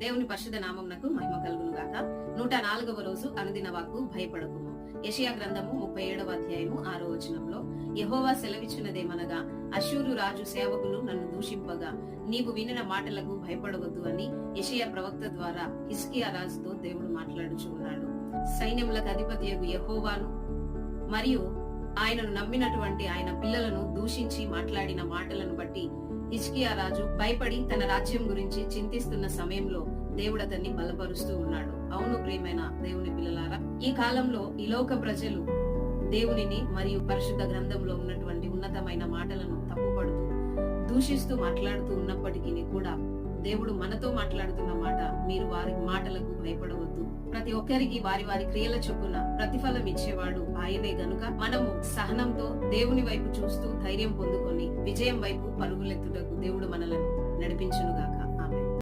దేవుని పరిశుద్ధ నామమునకు మహిమ కలుగును గాక. 104వ రోజు అనుదిన వాక్కు భయపడకుము. యెషయా గ్రంథము 37వ అధ్యాయము 6వ వచనంలో యెహోవా సెలవిచ్చినదేమనగా, అష్షూరు రాజు సేవకులు నన్ను దూషింపగా నీవు వినిన మాటలకు భయపడవద్దు అని యెషయా ప్రవక్త ద్వారా హిజ్కియా రాజుతో దేవుడు మాట్లాడుచు ఉన్నాడు. సైన్యములకు అధిపతియగు యెహోవాను మరియు ఆయనను నమ్మినటువంటి ఆయన పిల్లలను దూషించి మాట్లాడిన మాటలను బట్టి హిజ్కియా రాజు భయపడి తన రాజ్యం గురించి చింతిస్తున్న సమయంలో దేవుడు అతన్ని బలపరుస్తూ ఉన్నాడు. అవును ప్రియమైన దేవుని పిల్లలారా, ఈ కాలంలో ఈ లోక ప్రజలు దేవునిని మరియు పరిశుద్ధ గ్రంథంలో ఉన్నటువంటి ఉన్నతమైన మాటలను తప్పుపడుతూ దూషిస్తూ మాట్లాడుతూ ఉన్నప్పటికీ కూడా దేవుడు మనతో మాట్లాడుతున్న మాట, మీరు వారి మాటలకు భయపడవద్దు. ప్రతి ఒక్కరికి వారి వారి క్రియల చొప్పున ప్రతిఫలం ఇచ్చేవాడు ఆయనే గనుక మనము సహనంతో దేవుని వైపు చూస్తూ ధైర్యం పొందుకొని విజయం వైపు పరుగులెత్తుటకు దేవుడు మనలను నడిపించునుగాక.